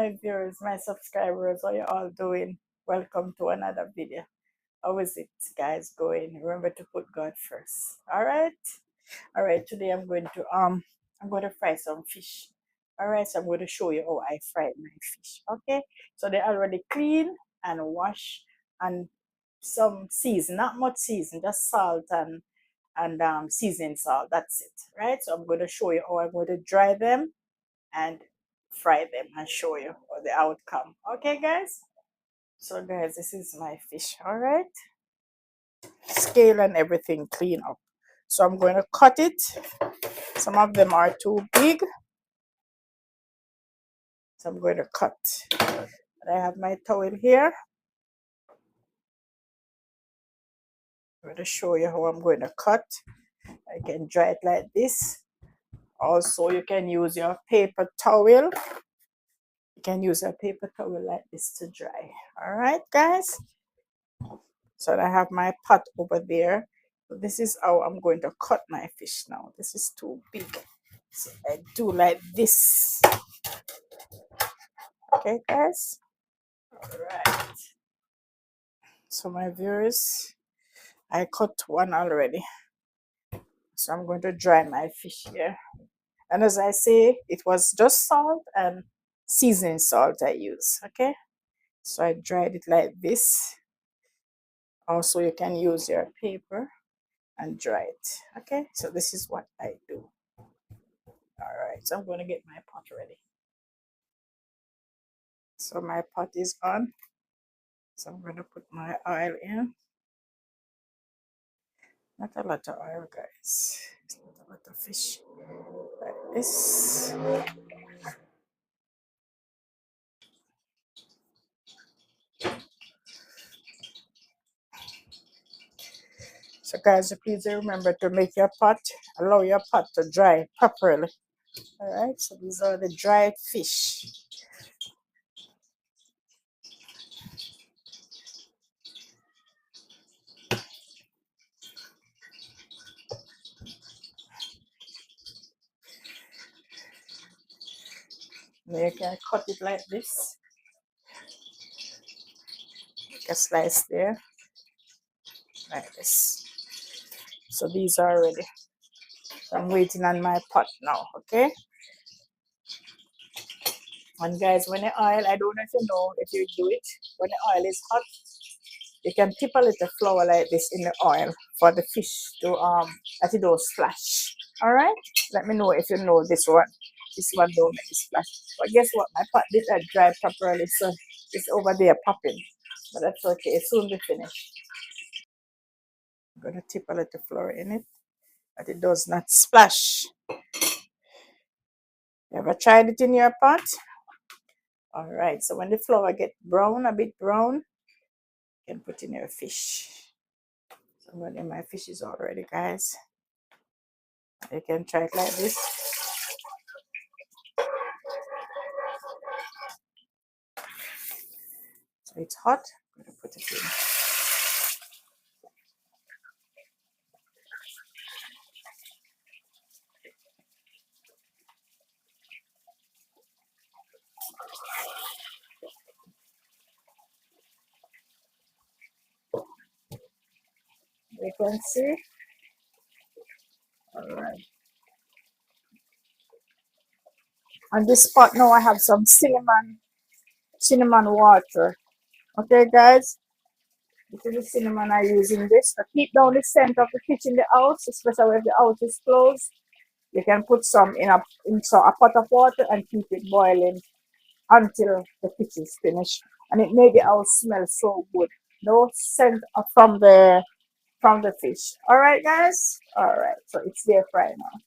my viewers, my subscribers, how you all doing? Welcome to another video. How is it, guys, going? Remember to put God first. All right. Today I'm going to fry some fish. All right, so I'm going to show you how I fried my fish. Okay, so they're already clean and washed and some season, not much season, just salt and seasoning salt. That's it, right? So I'm going to show you how I'm going to dry them and fry them and show you the outcome. Okay, guys? So, guys, this is my fish. All right, scale and everything clean up. So, I'm going to cut it. Some of them are too big, so I'm going to cut. And I have my towel here. I'm going to show you how I'm going to cut. I can dry it like this. Also, you can use your paper towel. You can use a paper towel like this to dry. All right, guys? So I have my pot over there. So this is how I'm going to cut my fish now. This is too big. So I do like this. Okay, guys? All right. So my viewers, I cut one already. So I'm going to dry my fish here. And as I say, it was just salt and seasoning salt I use. Okay? So I dried it like this. Also, you can use your paper and dry it. Okay? So this is what I do. All right, so I'm going to get my pot ready. So my pot is on. So I'm going to put my oil in. Not a lot of oil, guys. It's not a lot of fish. Like this. So guys, please remember to make your pot, allow your pot to dry properly. All right, so these are the dried fish. Now you can cut it like this. Make a slice there, like this. So these are ready. So I'm waiting on my pot now, okay? And guys, when the oil, I don't know if you do it, when the oil is hot, you can tip a little flour like this in the oil for the fish to that it don't splash. All right, let me know if you know this one. This one don't make it splash. But guess what? My pot did not dry properly, so it's over there popping. But that's okay. It soon be finished. I'm gonna tip a little flour in it, that it does not splash. You ever tried it in your pot? All right. So when the flour get brown, a bit brown, you can put in your fish. So I'm gonna, my fish is all ready, guys. You can try it like this. So it's hot. I'm gonna put it in. You can see. All right. On this pot now, I have some cinnamon water. Okay, guys. This is the cinnamon I use in this to keep down the scent of the fish in the house, especially if the house is closed. You can put some in a pot of water and keep it boiling until the fish is finished, and it made the house smell so good. No scent from the fish. All right, guys. All right, so it's there right now.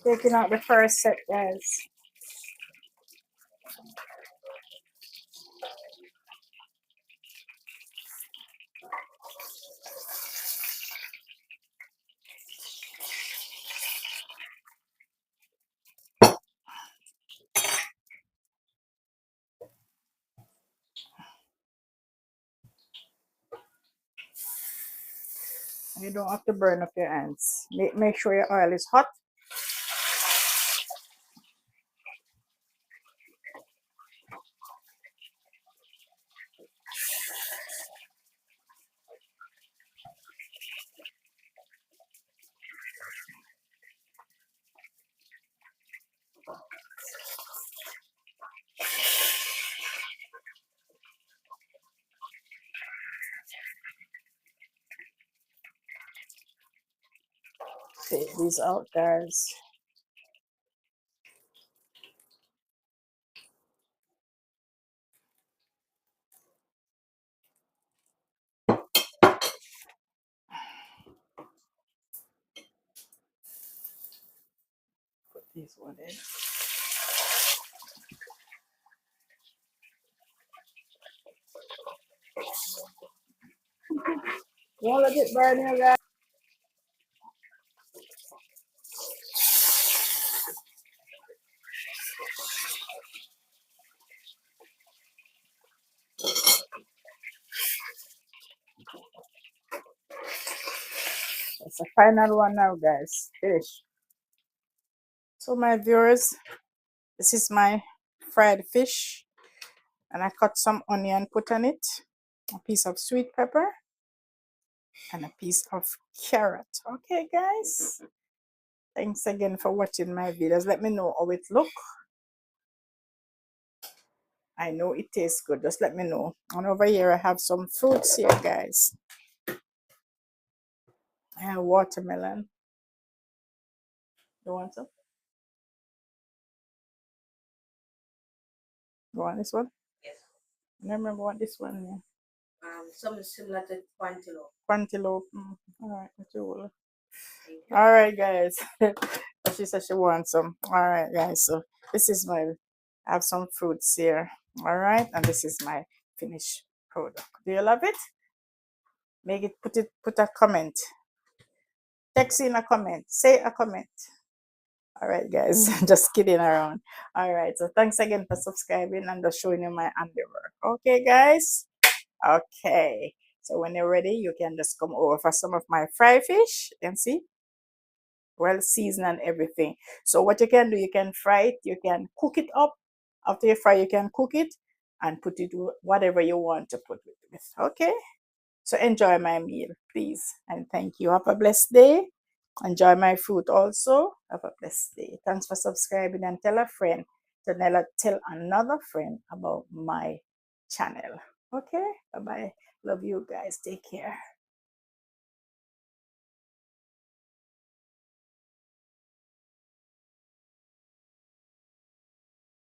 Taking out the first set, guys. You don't have to burn up your hands. Make sure your oil is hot. Take these out, guys. Put this one in. Won't let it burn you, guys. It's the final one now, guys. Finish. So my viewers, this is my fried fish, and I cut some onion, put on it, a piece of sweet pepper, and a piece of carrot. Okay, guys. Thanks again for watching my videos. Let me know how it look. I know it tastes good. Just let me know. And over here, I have some fruits here, guys. I have watermelon. You want some? You want this one? Yes. I don't remember what this one is. Something similar to Quantilope. Quantilope. All right, what you will. All right, guys. She said she wants some. All right, guys. So this is my. I have some fruits here. All right, and this is my finished product. Do you love it? Make it. Put it. Put a comment. Text in a comment. Say a comment. All right, guys. Just kidding around. All right. So thanks again for subscribing and just showing you my handiwork. Okay, guys. Okay. So when you're ready, you can just come over for some of my fry fish. You can see, well seasoned and everything. So what you can do, you can fry it, you can cook it up. After you fry, you can cook it and put it whatever you want to put it with. Okay. So enjoy my meal, please, and thank you. Have a blessed day. Enjoy my food also. Have a blessed day. Thanks for subscribing, and tell a friend to tell another friend about my channel. Okay. Bye bye. Love you guys. Take care.